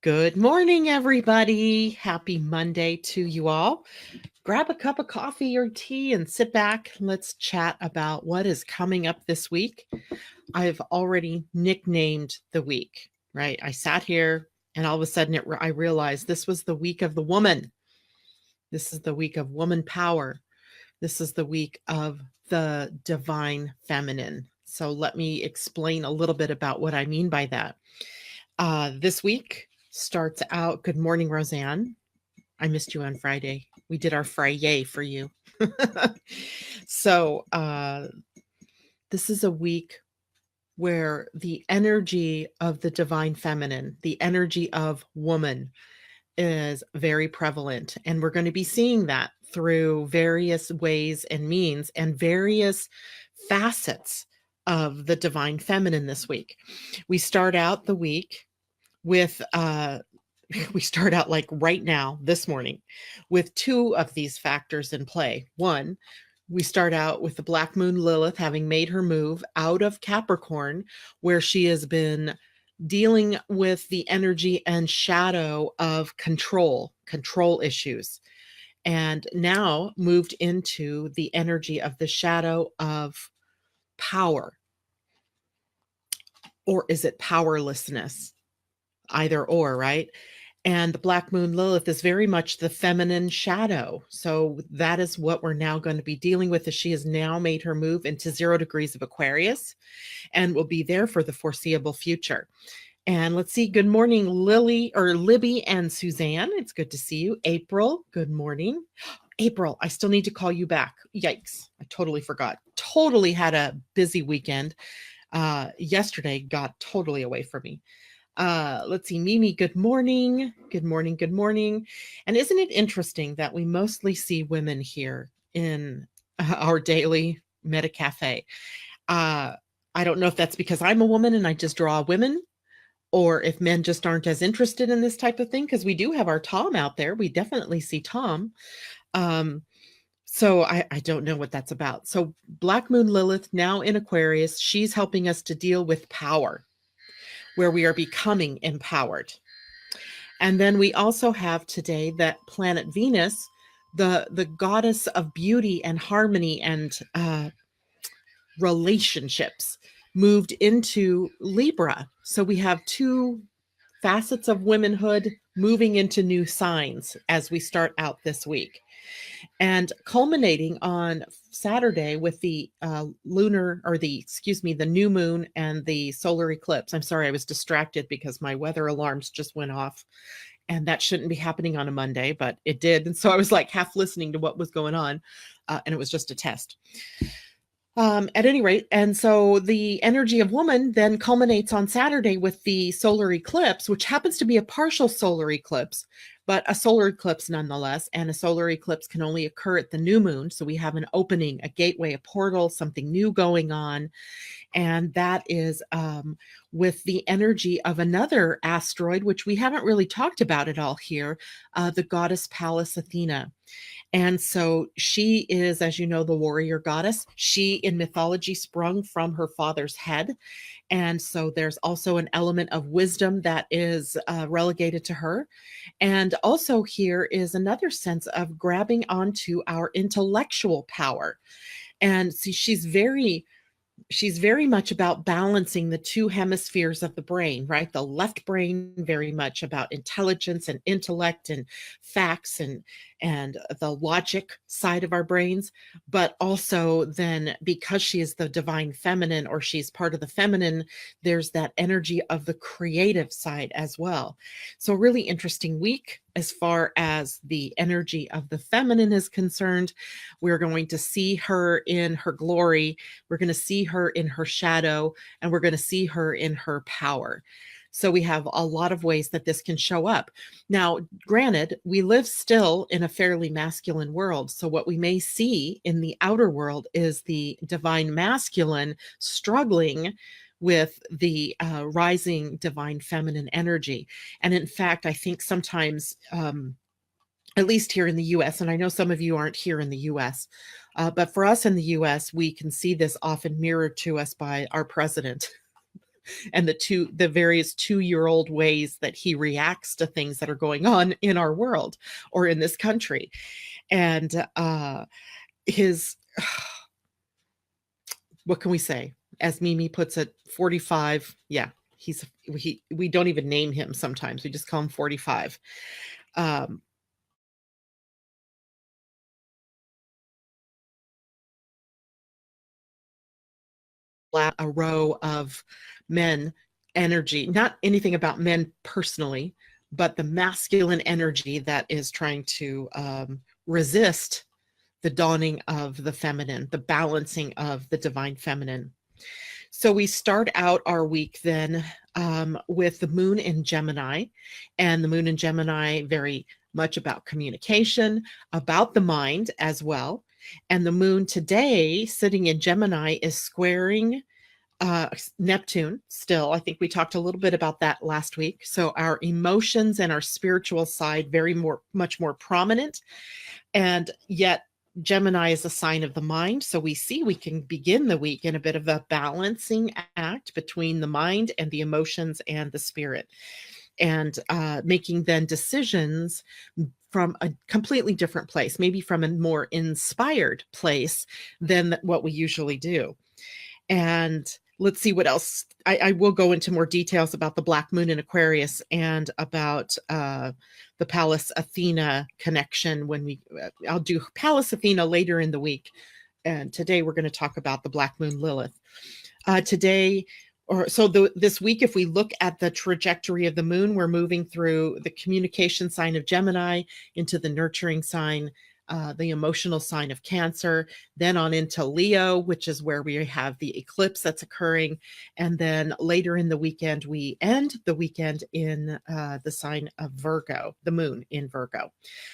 Good morning, everybody. Happy Monday to you all. Grab a cup of coffee or tea and sit back. Let's chat about what is coming up this week. I've already nicknamed the week, right? I sat here and all of a sudden I realized this was the week of the woman. This is the week of woman power. This is the week of the divine feminine. So let me explain a little bit about what I mean by that. This week starts out. Good morning, Roseanne. I missed you on Friday. We did our Friday for you. So this is a week where the energy of the divine feminine, the energy of woman, is very prevalent. And we're going to be seeing that through various ways and means and various facets of the divine feminine this week. We start out the week with we start out like right now this morning with two of these factors in play. One, we start out with the black moon Lilith having made her move out of Capricorn, where she has been dealing with the energy and shadow of control issues, and now moved into the energy of the shadow of power. Or is it powerlessness? Either or, right? And the black moon Lilith is very much the feminine shadow. So that is what we're now going to be dealing with, as she has now made her move into 0 degrees of Aquarius and will be there for the foreseeable future. And let's see. Good morning, Libby and Suzanne. It's good to see you. April, good morning. April, I still need to call you back. Yikes. I totally forgot. Totally had a busy weekend. Yesterday got totally away from me. Let's see. Mimi, good morning. Good morning. Good morning. And isn't it interesting that we mostly see women here in our daily Meta Cafe? I don't know if that's because I'm a woman and I just draw women, or if men just aren't as interested in this type of thing, because we do have our Tom out there. We definitely see Tom. So I don't know what that's about. So Black Moon Lilith, now in Aquarius, she's helping us to deal with power, where we are becoming empowered. And then we also have today that planet Venus, the goddess of beauty and harmony and relationships, moved into Libra. So we have two facets of womanhood moving into new signs as we start out this week, and culminating on Saturday with the the new moon and the solar eclipse. I'm sorry, I was distracted because my weather alarms just went off, and that shouldn't be happening on a Monday, but it did. And so I was like half listening to what was going on, and it was just a test. At any rate, and so the energy of woman then culminates on Saturday with the solar eclipse, which happens to be a partial solar eclipse, but a solar eclipse nonetheless. And a solar eclipse can only occur at the new moon. So we have an opening, a gateway, a portal, something new going on. And that is with the energy of another asteroid, which we haven't really talked about at all here, the goddess Pallas Athena. And so she is, as you know, the warrior goddess. She in mythology sprung from her father's head. And so there's also an element of wisdom that is relegated to her. And also here is another sense of grabbing onto our intellectual power. And see, she's very much about balancing the two hemispheres of the brain, right? The left brain, very much about intelligence and intellect and facts and the logic side of our brains. But also then, because she is the divine feminine, or she's part of the feminine, there's that energy of the creative side as well. So really interesting week as far as the energy of the feminine is concerned. We're going to see her in her glory. We're going to see her in her shadow, and we're going to see her in her power. So we have a lot of ways that this can show up. Now, granted, we live still in a fairly masculine world. So what we may see in the outer world is the divine masculine struggling with the rising divine feminine energy. And in fact, I think sometimes, at least here in the US, and I know some of you aren't here in the US, but for us in the US, we can see this often mirrored to us by our president. and the various 2-year-old ways that he reacts to things that are going on in our world or in this country. And his what can we say? As Mimi puts it, 45. Yeah, we don't even name him sometimes. We just call him 45. Um, a row of men energy, not anything about men personally, but the masculine energy that is trying to resist the dawning of the feminine, the balancing of the divine feminine. So we start out our week then with the moon in Gemini, and the moon in Gemini very much about communication, about the mind as well. And the moon today sitting in Gemini is squaring Neptune still. I think we talked a little bit about that last week. So our emotions and our spiritual side much more prominent, and yet Gemini is a sign of the mind. So we see we can begin the week in a bit of a balancing act between the mind and the emotions and the spirit, and making then decisions from a completely different place, maybe from a more inspired place than what we usually do. And let's see what else. I will go into more details about the Black Moon in Aquarius and about the Pallas Athena connection I'll do Pallas Athena later in the week. And today we're going to talk about the Black Moon Lilith. This week, if we look at the trajectory of the moon, we're moving through the communication sign of Gemini into the nurturing sign, the emotional sign of Cancer, then on into Leo, which is where we have the eclipse that's occurring. And then later in the weekend, we end the weekend in the sign of Virgo, the moon in Virgo.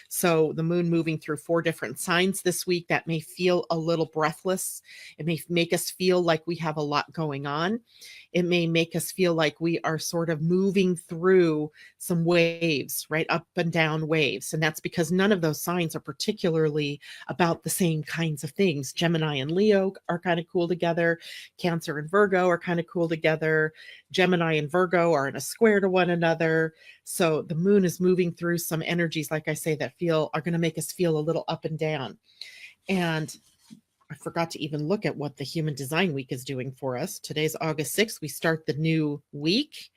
So the moon moving through 4 different signs this week. That may feel a little breathless. It may make us feel like we have a lot going on. It may make us feel like we are sort of moving through some waves, right? Up and down waves. And that's because none of those signs are particularly about the same kinds of things. Gemini and Leo are kind of cool together. Cancer and Virgo are kind of cool together. Gemini and Virgo are in a square to one another. So the moon is moving through some energies, like I say, that are going to make us feel a little up and down. And I forgot to even look at what the Human Design Week is doing for us. Today's August 6th. We start the new week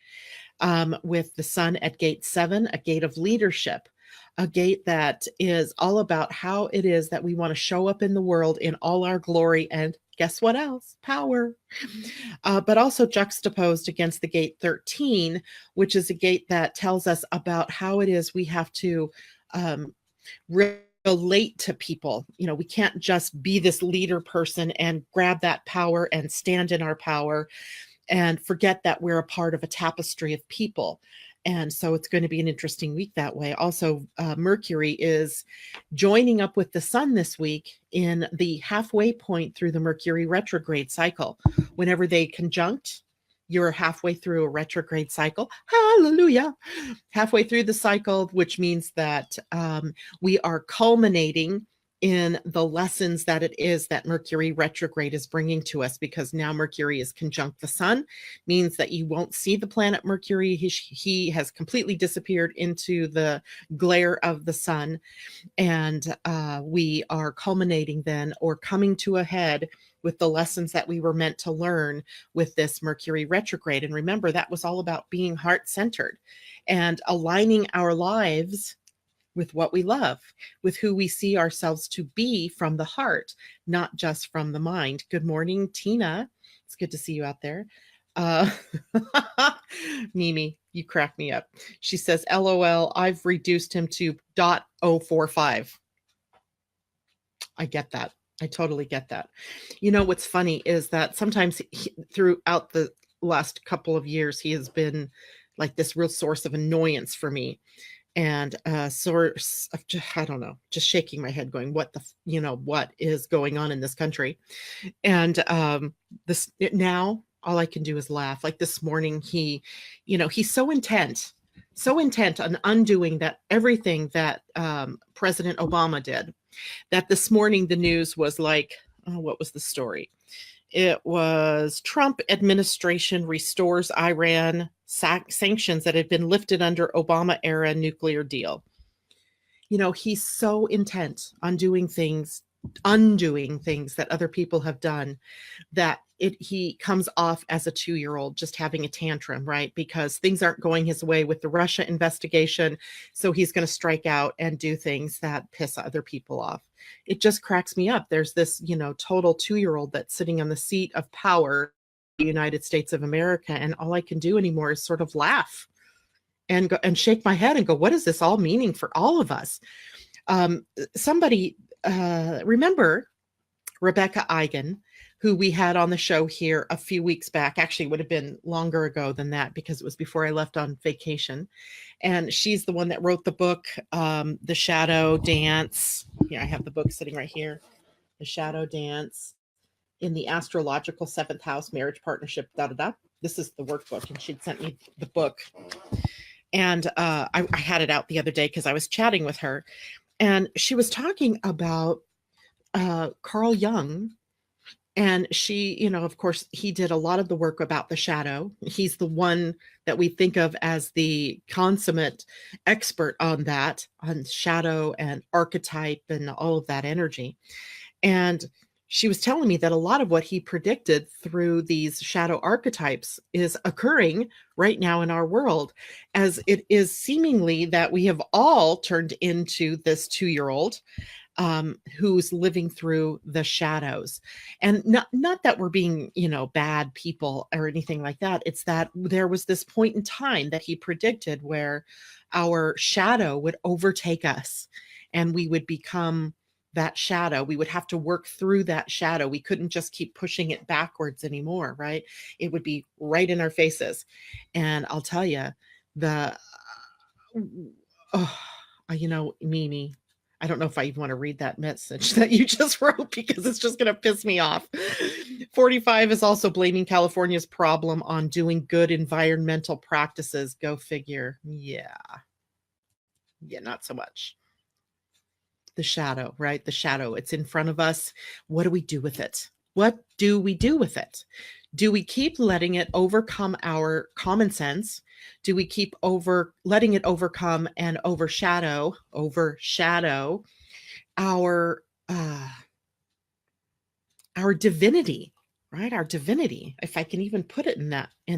with the sun at gate 7, a gate of leadership, a gate that is all about how it is that we want to show up in the world in all our glory and guess what else? Power. But also juxtaposed against the gate 13, which is a gate that tells us about how it is we have to relate to people. We can't just be this leader person and grab that power and stand in our power and forget that we're a part of a tapestry of people. And so it's going to be an interesting week that way. Also, Mercury is joining up with the sun this week in the halfway point through the Mercury retrograde cycle. Whenever they conjunct, you're halfway through a retrograde cycle. Hallelujah. Halfway through the cycle, which means that we are culminating in the lessons that it is that Mercury retrograde is bringing to us, because now Mercury is conjunct the sun, means that you won't see the planet Mercury. He has completely disappeared into the glare of the sun. And we are culminating then, or coming to a head, with the lessons that we were meant to learn with this Mercury retrograde. And remember, that was all about being heart-centered and aligning our lives with what we love, with who we see ourselves to be from the heart, not just from the mind. Good morning, Tina. It's good to see you out there. Mimi, you crack me up. She says, LOL, I've reduced him to .045. I get that. I totally get that. What's funny is that sometimes throughout the last couple of years, he has been like this real source of annoyance for me. And a source of, I don't know, just shaking my head going, what is going on in this country? And now all I can do is laugh. Like this morning, he's so intent on undoing everything that President Obama did, that this morning the news was like, what was the story? It was Trump administration restores Iran sanctions that had been lifted under Obama era nuclear deal. You know, he's so intent on undoing things that other people have done, that he comes off as a 2-year-old just having a tantrum, right? Because things aren't going his way with the Russia investigation. So he's going to strike out and do things that piss other people off. It just cracks me up. There's this, total 2-year-old that's sitting on the seat of power in the United States of America. And all I can do anymore is sort of laugh and go and shake my head and go, what is this all meaning for all of us? Somebody, remember Rebecca Eigen, who we had on the show here a few weeks back. Actually, it would have been longer ago than that because it was before I left on vacation. And she's the one that wrote the book, The Shadow Dance. Here, I have the book sitting right here. The Shadow Dance in the Astrological Seventh House Marriage Partnership, This is the workbook, and she'd sent me the book. And I had it out the other day because I was chatting with her. And she was talking about Carl Jung. And she, of course, he did a lot of the work about the shadow. He's the one that we think of as the consummate expert on that, on shadow and archetype and all of that energy. And she was telling me that a lot of what he predicted through these shadow archetypes is occurring right now in our world, as it is seemingly that we have all turned into this 2-year-old who's living through the shadows. And not that we're being, bad people or anything like that. It's that there was this point in time that he predicted where our shadow would overtake us and we would become that shadow. We would have to work through that shadow. We couldn't just keep pushing it backwards anymore, right? It would be right in our faces. And I'll tell you, Mimi, I don't know if I even want to read that message that you just wrote because it's just going to piss me off. 45 is also blaming California's problem on doing good environmental practices. Go figure. Yeah, not so much. The shadow, right? The shadow, it's in front of us. What do we do with it? What do we do with it? Do we keep letting it overcome our common sense? Do we keep letting it overcome and overshadow our divinity, right? Our divinity, if I can even put it in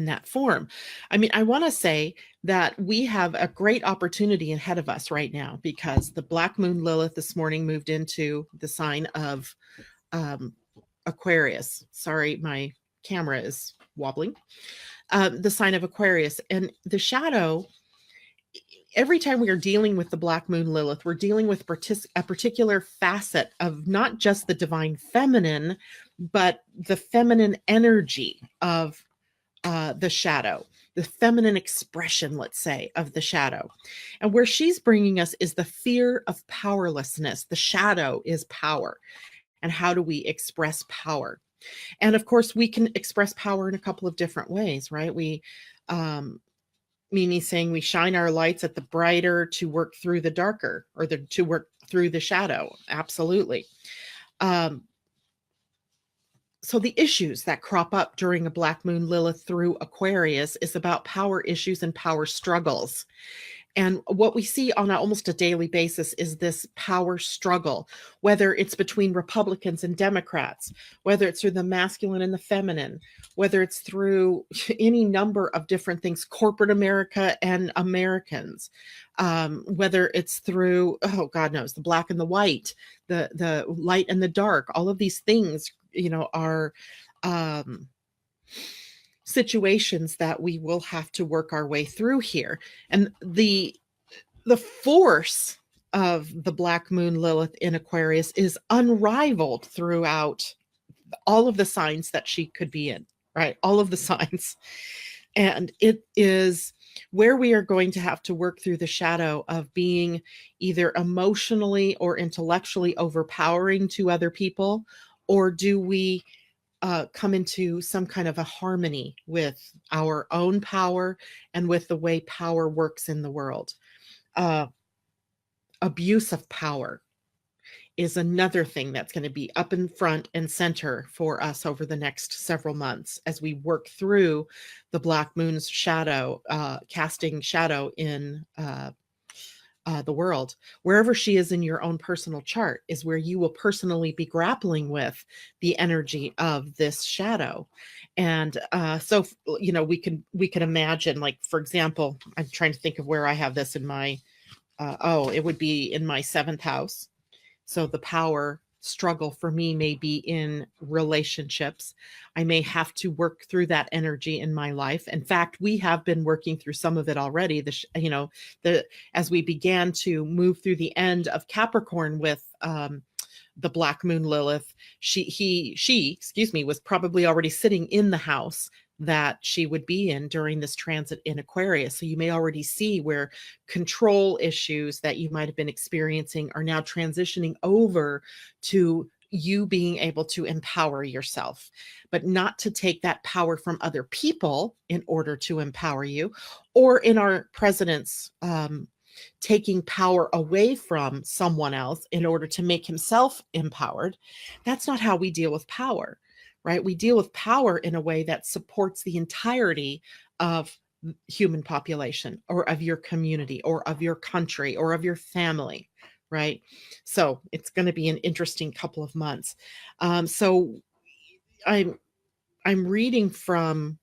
that form. I mean, I want to say that we have a great opportunity ahead of us right now because the Black Moon Lilith this morning moved into the sign of Aquarius. Sorry, my camera is wobbling. The sign of Aquarius, and the shadow. Every time we are dealing with the Black Moon Lilith, we're dealing with a particular facet of not just the divine feminine, but the feminine energy of the shadow, the feminine expression, let's say, of the shadow. And where she's bringing us is the fear of powerlessness. The shadow is power. And how do we express power? And of course, we can express power in a couple of different ways, right? Mimi saying we shine our lights at the brighter to work through the darker, or to work through the shadow. Absolutely. So the issues that crop up during a Black Moon Lilith through Aquarius is about power issues and power struggles. And what we see on almost a daily basis is this power struggle, whether it's between Republicans and Democrats, whether it's through the masculine and the feminine, whether it's through any number of different things, corporate America and Americans, whether it's through, oh, God knows, the black and the white, the light and the dark, all of these things, are situations that we will have to work our way through here. And the force of the Black Moon Lilith in Aquarius is unrivaled throughout all of the signs that she could be in, right? All of the signs. And it is where we are going to have to work through the shadow of being either emotionally or intellectually overpowering to other people, or do we come into some kind of a harmony with our own power and with the way power works in the world. Abuse of power is another thing that's going to be up in front and center for us over the next several months as we work through the Black Moon's shadow, casting shadow in the world. Wherever she is in your own personal chart is where you will personally be grappling with the energy of this shadow. And so, we can imagine, like, for example, I'm trying to think of where I have this in my, it would be in my 7th house. So the power struggle for me may be in relationships. I may have to work through that energy in my life. In fact, we have been working through some of it already. As we began to move through the end of Capricorn with the Black Moon Lilith, she, excuse me, was probably already sitting in the house that she would be in during this transit in Aquarius. So you may already see where control issues that you might have been experiencing are now transitioning over to you being able to empower yourself, but not to take that power from other people in order to empower you, or in our president's taking power away from someone else in order to make himself empowered. That's not how we deal with power, right? We deal with power in a way that supports the entirety of human population, or of your community, or of your country, or of your family, right? So it's going to be an interesting couple of months. So I'm reading from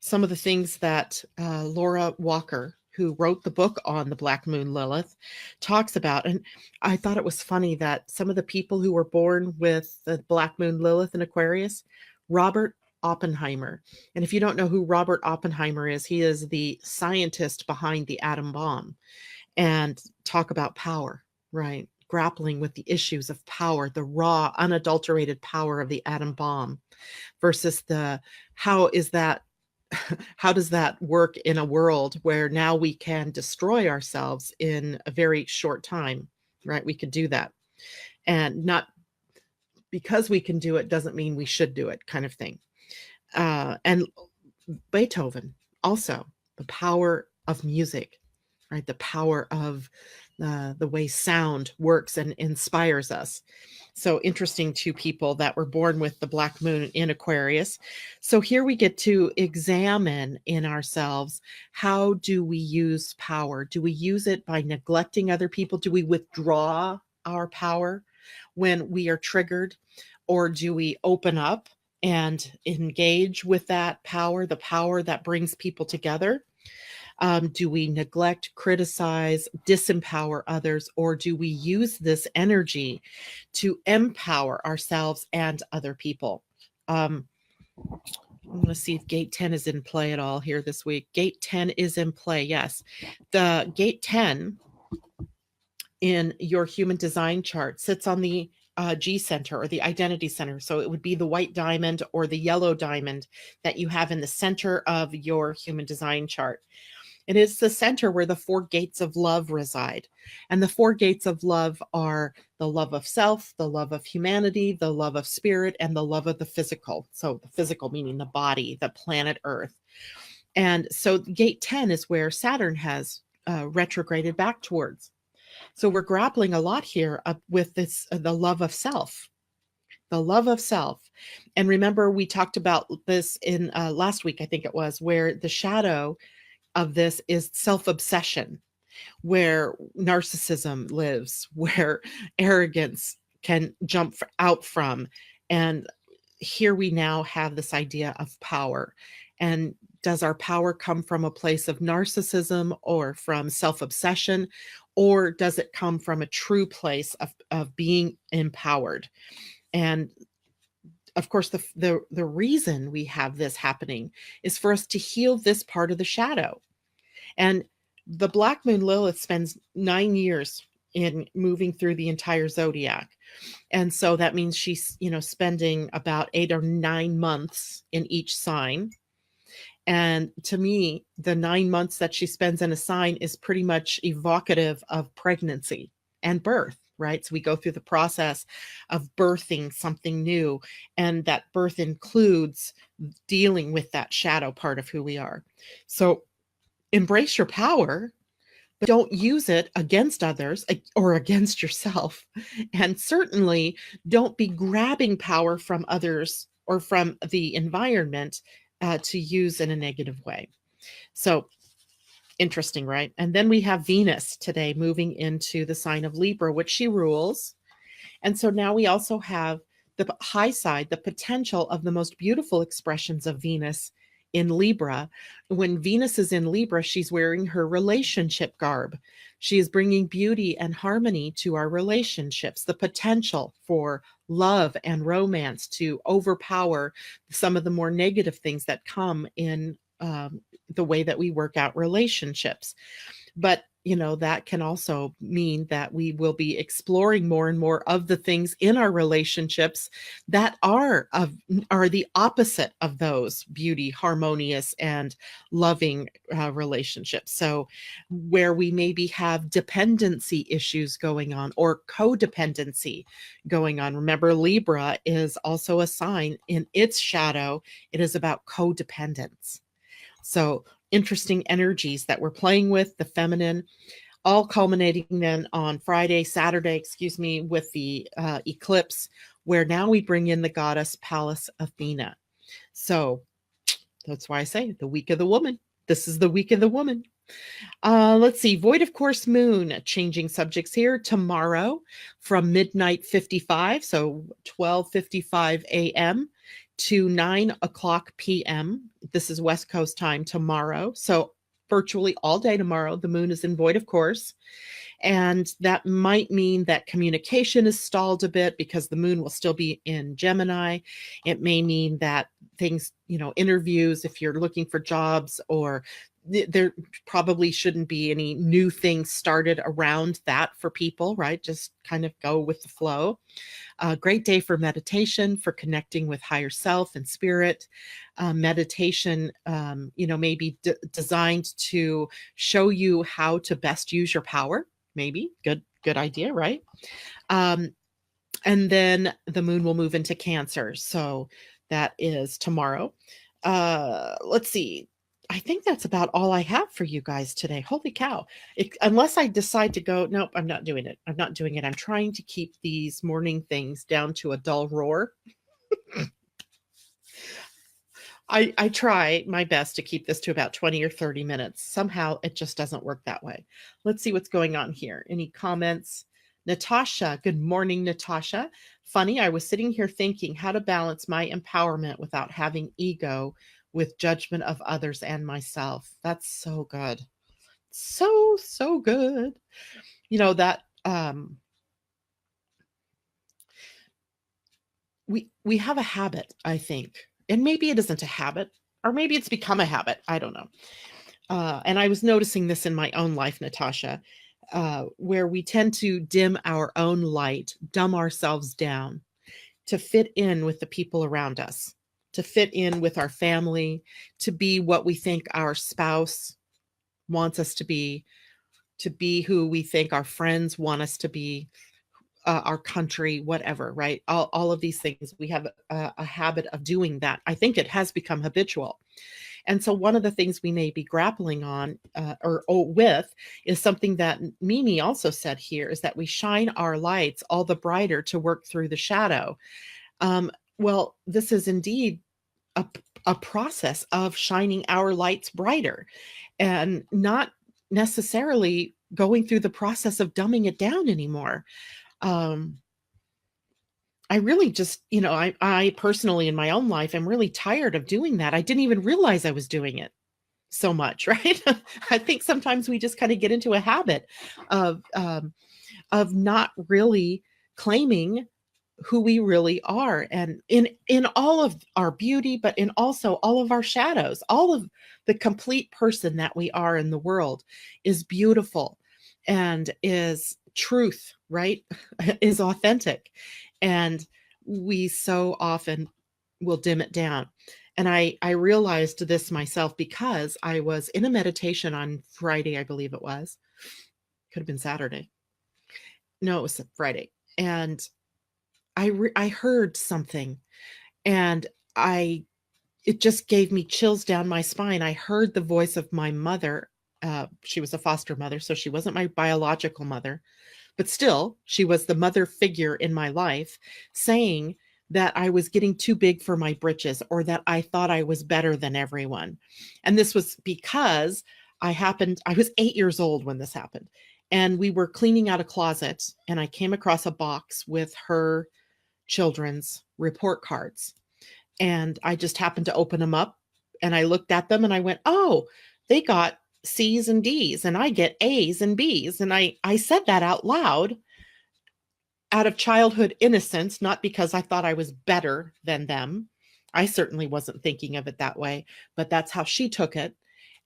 some of the things that Laura Walker, who wrote the book on the Black Moon Lilith, talks about. And I thought it was funny that some of the people who were born with the Black Moon Lilith in Aquarius, Robert Oppenheimer. And if you don't know who Robert Oppenheimer is, he is the scientist behind the atom bomb. And talk about power, right? Grappling with the issues of power, the raw, unadulterated power of the atom bomb versus how does that work in a world where now we can destroy ourselves in a very short time, right? We could do that. And not because we can do it doesn't mean we should do it, kind of thing. And Beethoven, also, the power of music, right? The power of the way sound works and inspires us. So interesting to people that were born with the Black Moon in Aquarius. So here we get to examine in ourselves, how do we use power? Do we use it by neglecting other people? Do we withdraw our power when we are triggered? Or do we open up and engage with that power, the power that brings people together? Do we neglect, criticize, disempower others, or do we use this energy to empower ourselves and other people? I'm going to see if gate 10 is in play at all here this week. Gate 10 is in play, yes. The gate 10 in your human design chart sits on the G center, or the identity center. So it would be the white diamond or the yellow diamond that you have in the center of your human design chart. It is the center where the 4 gates of love reside. And the 4 gates of love are the love of self, the love of humanity, the love of spirit, and the love of the physical. So the physical meaning the body, the planet Earth. And so gate 10 is where Saturn has retrograded back towards. So we're grappling a lot here with this, the love of self. The love of self. And remember, we talked about this in last week, I think it was, where the shadow of this is self-obsession, where narcissism lives, where arrogance can jump out from. And here we now have this idea of power. And does our power come from a place of narcissism or from self-obsession, or does it come from a true place of being empowered? And of course, the reason we have this happening is for us to heal this part of the shadow. And the Black Moon Lilith spends 9 years in moving through the entire zodiac. And so that means she's, spending about 8 or 9 months in each sign. And to me, the 9 months that she spends in a sign is pretty much evocative of pregnancy and birth. Right? So we go through the process of birthing something new, and that birth includes dealing with that shadow part of who we are. So embrace your power, but don't use it against others or against yourself. And certainly don't be grabbing power from others or from the environment to use in a negative way. So interesting, right? And then we have Venus today moving into the sign of Libra, which she rules. And so now we also have the high side, the potential of the most beautiful expressions of Venus in Libra. When Venus is in Libra, she's wearing her relationship garb. She is bringing beauty and harmony to our relationships, the potential for love and romance to overpower some of the more negative things that come in the way that we work out relationships. But that can also mean that we will be exploring more and more of the things in our relationships that are the opposite of those beauty, harmonious, and loving relationships. So where we maybe have dependency issues going on or codependency going on. Remember, Libra is also a sign in its shadow. It is about codependence. So interesting energies that we're playing with, the feminine, all culminating then on Saturday, with the eclipse, where now we bring in the goddess Pallas Athena. So that's why I say the week of the woman. This is the week of the woman. Let's see, void of course moon, changing subjects here tomorrow from midnight 55, so 12:55 a.m. to 9 o'clock p.m. This is West Coast time tomorrow. So virtually all day tomorrow, the moon is in void of course. And that might mean that communication is stalled a bit because the moon will still be in Gemini. It may mean that things, interviews, if you're looking for jobs, or there probably shouldn't be any new things started around that for people, right? Just kind of go with the flow. A great day for meditation, for connecting with higher self and spirit. Meditation, may be designed to show you how to best use your power. Maybe good idea, right? And then the moon will move into Cancer. So that is tomorrow. Let's see. I think that's about all I have for you guys today. Holy cow. Unless I decide to go, nope, I'm not doing it. I'm not doing it. I'm trying to keep these morning things down to a dull roar. I try my best to keep this to about 20 or 30 minutes. Somehow it just doesn't work that way. Let's see what's going on here. Any comments? Natasha, good morning, Natasha. Funny, I was sitting here thinking how to balance my empowerment without having ego with judgment of others and myself. That's so good. So good. That we have a habit, I think. And maybe it isn't a habit, or maybe it's become a habit. I don't know. And I was noticing this in my own life, Natasha, where we tend to dim our own light, dumb ourselves down to fit in with the people around us, to fit in with our family, to be what we think our spouse wants us to be who we think our friends want us to be, our country, whatever, right? All of these things, we have a habit of doing that. I think it has become habitual. And so one of the things we may be grappling on or with is something that Mimi also said here, is that we shine our lights all the brighter to work through the shadow. Well, this is indeed a process of shining our lights brighter, and not necessarily going through the process of dumbing it down anymore. I really just, I personally in my own life, I'm really tired of doing that. I didn't even realize I was doing it so much, right? I think sometimes we just kind of get into a habit of not really claiming who we really are, and in all of our beauty, but in also all of our shadows. All of the complete person that we are in the world is beautiful and is truth, right? Is authentic. And we so often will dim it down. And I realized this myself because I was in a meditation on Friday, I believe it was. Could have been Saturday. No, it was Friday. And I heard something, and it just gave me chills down my spine. I heard the voice of my mother She was a foster mother, so she wasn't my biological mother, but still, she was the mother figure in my life saying that I was getting too big for my britches or that I thought I was better than everyone. And this was because I was 8 years old when this happened. And we were cleaning out a closet, and I came across a box with her children's report cards. And I just happened to open them up, and I looked at them and I went, oh, they got C's and D's and I get A's and B's. And I said that out loud out of childhood innocence, not because I thought I was better than them. I certainly wasn't thinking of it that way, but that's how she took it.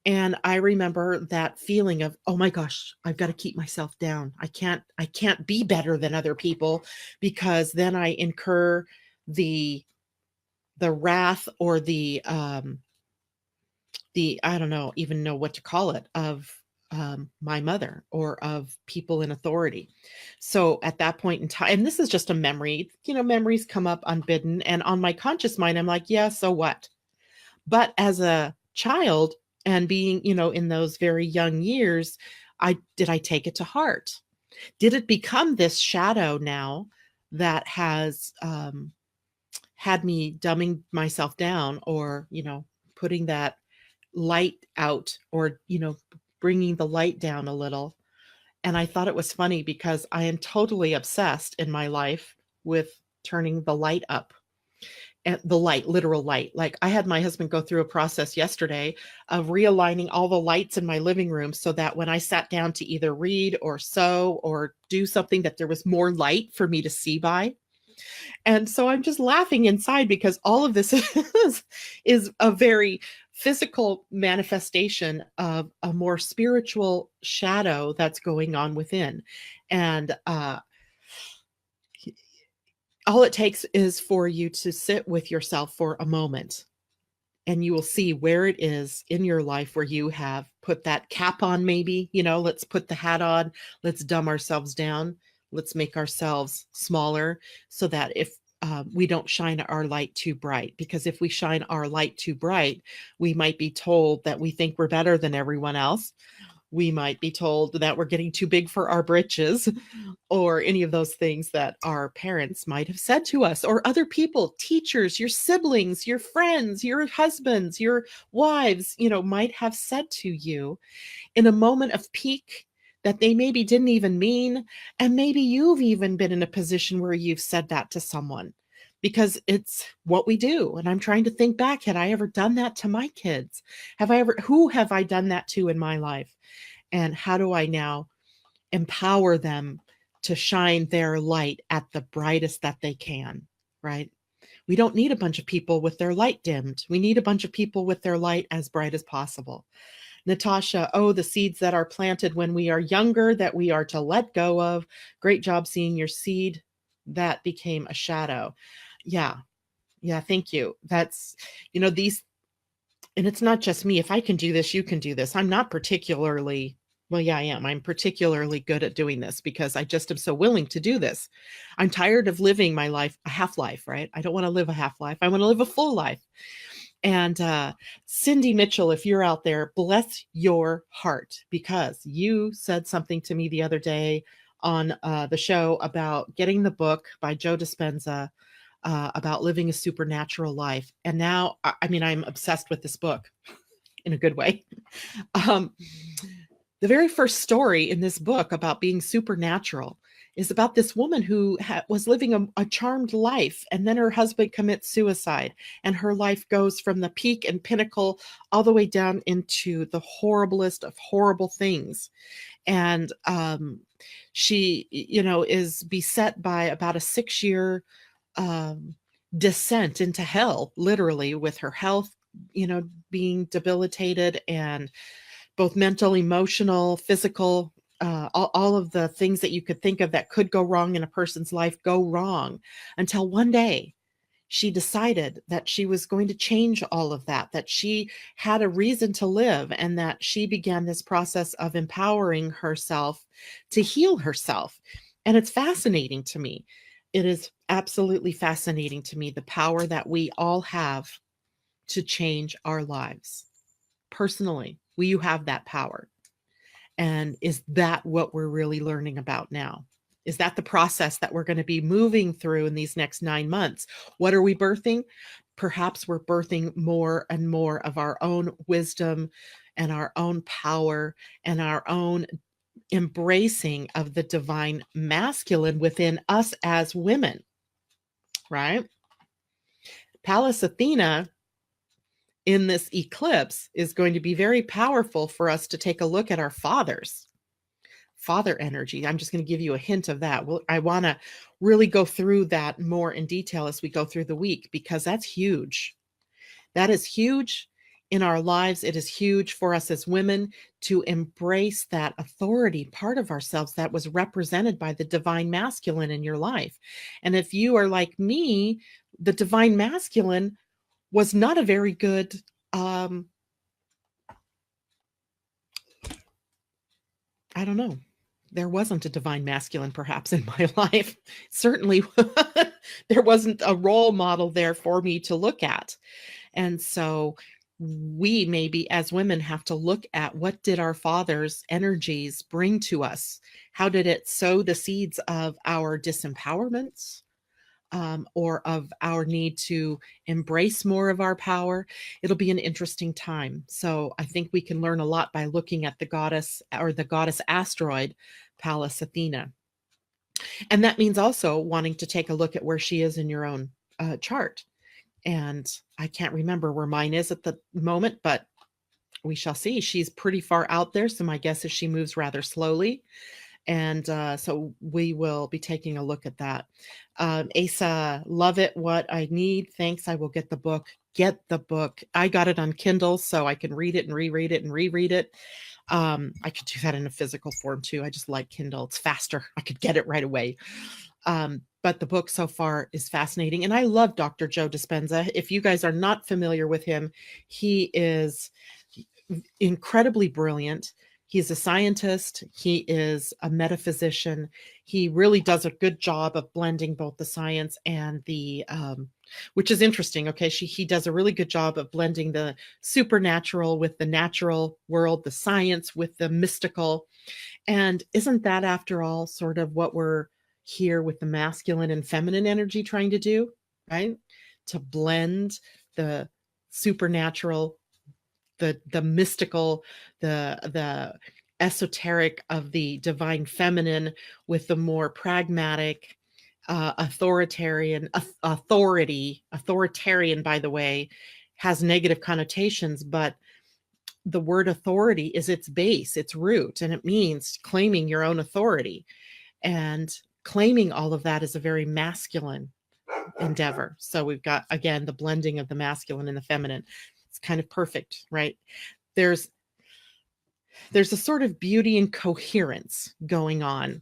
And I remember that feeling of, oh my gosh, I've got to keep myself down. I can't be better than other people, because then I incur the wrath or the I don't know, even know what to call it, of my mother or of people in authority. So at that point in time, and this is just a memory, memories come up unbidden. And on my conscious mind, I'm like, yeah, so what? But as a child and being, in those very young years, did I take it to heart? Did it become this shadow now that has had me dumbing myself down, or, putting that light out, or, bringing the light down a little? And I thought it was funny because I am totally obsessed in my life with turning the light up. And the light, literal light. Like, I had my husband go through a process yesterday of realigning all the lights in my living room so that when I sat down to either read or sew or do something, that there was more light for me to see by. And so I'm just laughing inside, because all of this is a very physical manifestation of a more spiritual shadow that's going on within. And all it takes is for you to sit with yourself for a moment, and you will see where it is in your life where you have put that cap on. Maybe, let's put the hat on, let's dumb ourselves down, let's make ourselves smaller, so that if we don't shine our light too bright. Because if we shine our light too bright, we might be told that we think we're better than everyone else. We might be told that we're getting too big for our britches, or any of those things that our parents might have said to us, or other people, teachers, your siblings, your friends, your husbands, your wives, might have said to you in a moment of pique that they maybe didn't even mean. And maybe you've even been in a position where you've said that to someone, because it's what we do. And I'm trying to think back, had I ever done that to my kids? Who have I done that to in my life? And how do I now empower them to shine their light at the brightest that they can, right? We don't need a bunch of people with their light dimmed. We need a bunch of people with their light as bright as possible. Natasha, oh, the seeds that are planted when we are younger that we are to let go of. Great job seeing your seed that became a shadow. Yeah. Thank you. That's, these, and it's not just me. If I can do this, you can do this. I'm not particularly, well, yeah, I am. I'm particularly good at doing this because I just am so willing to do this. I'm tired of living my life, a half life, right? I don't want to live a half life. I want to live a full life. And Cindy Mitchell, if you're out there, bless your heart, because you said something to me the other day on the show about getting the book by Joe Dispenza about living a supernatural life. And now, I'm obsessed with this book in a good way. The very first story in this book about being supernatural is about this woman who was living a charmed life, and then her husband commits suicide, and her life goes from the peak and pinnacle all the way down into the horriblest of horrible things. And she, is beset by about a 6-year descent into hell, literally, with her health, being debilitated, and both mental, emotional, physical, all of the things that you could think of that could go wrong in a person's life go wrong, until one day she decided that she was going to change all of that, that she had a reason to live, and that she began this process of empowering herself to heal herself. And it's fascinating to me. It is absolutely fascinating to me, the power that we all have to change our lives. Personally, you have that power. And is that what we're really learning about now? Is that the process that we're going to be moving through in these next 9 months? What are we birthing? Perhaps we're birthing more and more of our own wisdom and our own power and our own embracing of the divine masculine within us as women, right? Pallas Athena in this eclipse is going to be very powerful for us to take a look at our father energy. I'm just going to give you a hint of that. Well, I want to really go through that more in detail as we go through the week, because that's huge. That is huge in our lives. It is huge for us as women to embrace that authority part of ourselves that was represented by the divine masculine in your life. And if you are like me, the divine masculine was not a very good I don't know. There wasn't a divine masculine perhaps in my life. Certainly there wasn't a role model there for me to look at. And so we maybe as women have to look at what did our father's energies bring to us? How did it sow the seeds of our disempowerments? Or of our need to embrace more of our power. It'll be an interesting time. So I think we can learn a lot by looking at the goddess or the goddess asteroid, Pallas Athena. And that means also wanting to take a look at where she is in your own chart. And I can't remember where mine is at the moment, but we shall see. She's pretty far out there. So my guess is she moves rather slowly. And so we will be taking a look at that. Asa, love it. What I need. Thanks. I will get the book. Get the book. I got it on Kindle, so I can read it and reread it and reread it. I could do that in a physical form too. I just like Kindle. It's faster. I could get it right away. But the book so far is fascinating. And I love Dr. Joe Dispenza. If you guys are not familiar with him, he is incredibly brilliant. He's a scientist. He is a metaphysician. He really does a good job of blending both the science and the, which is interesting. Okay. He does a really good job of blending the supernatural with the natural world, the science with the mystical. And isn't that, after all, sort of what we're here with the masculine and feminine energy trying to do, right? To blend the supernatural, the mystical, the esoteric of the divine feminine with the more pragmatic, authoritarian, by the way, has negative connotations, but the word authority is its base, its root, and it means claiming your own authority. And claiming all of that is a very masculine endeavor. So we've got, again, the blending of the masculine and the feminine. It's kind of perfect, right? There's a sort of beauty and coherence going on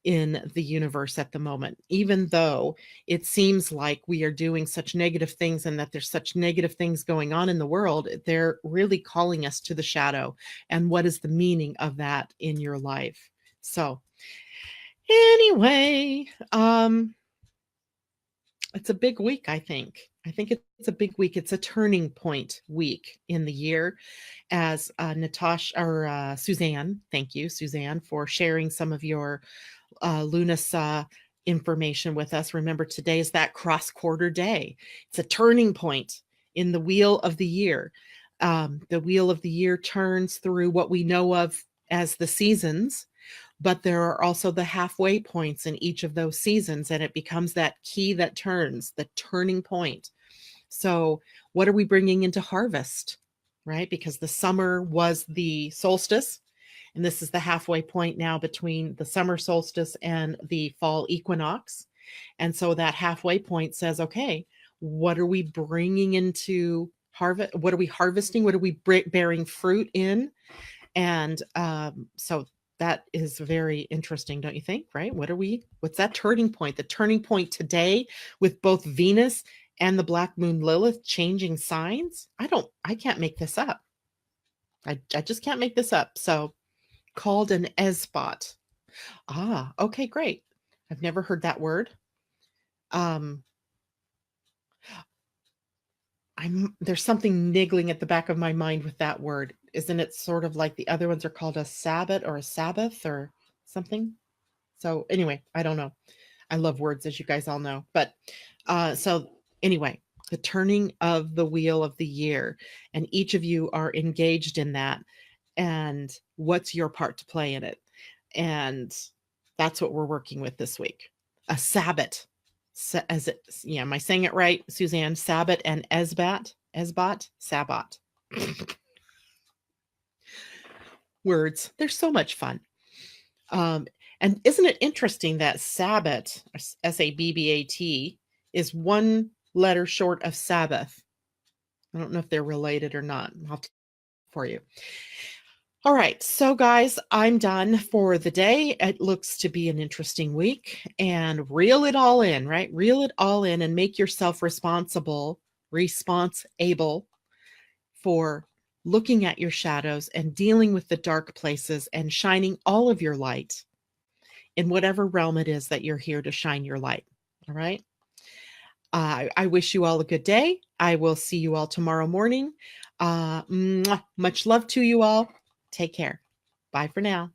in the universe at the moment, even though it seems like we are doing such negative things and that there's such negative things going on in the world. They're really calling us to the shadow. And what is the meaning of that in your life? So anyway, it's a big week, I think. I think it's a big week. It's a turning point week in the year, as Natasha or Suzanne, thank you, Suzanne, for sharing some of your Lunas information with us. Remember, today is that cross-quarter day. It's a turning point in the wheel of the year. The wheel of the year turns through what we know of as the seasons, but there are also the halfway points in each of those seasons, and it becomes that key that turns, the turning point. So what are we bringing into harvest, right? Because the summer was the solstice, and this is the halfway point now between the summer solstice and the fall equinox. And so that halfway point says, okay, what are we bringing into harvest? What are we harvesting? What are we bearing fruit in? And so that is very interesting, don't you think? Right? What's that turning point? The turning point today with both Venus and the black moon Lilith changing signs. I can't make this up. I just can't make this up. So called an S-spot. Okay, great. I've never heard that word. There's something niggling at the back of my mind with that word. isn't it sort of like the other ones are called a Sabbath or a Sabbath or something? So anyway, I don't know. I love words, as you guys all know. But so anyway, the turning of the wheel of the year, and each of you are engaged in that. And what's your part to play in it? And that's what we're working with this week. A Sabbath. Am I saying it right, Suzanne? Sabbath and Esbat, Sabbat. Words. They're so much fun. And isn't it interesting that Sabbath, Sabbat, is one letter short of Sabbath? I don't know if they're related or not. I'll tell for you. All right. So, guys, I'm done for the day. It looks to be an interesting week, and reel it all in, right? Reel it all in and make yourself responsible for looking at your shadows and dealing with the dark places and shining all of your light in whatever realm it is that you're here to shine your light. All right. I wish you all a good day. I will see you all tomorrow morning. Much love to you all. Take care. Bye for now.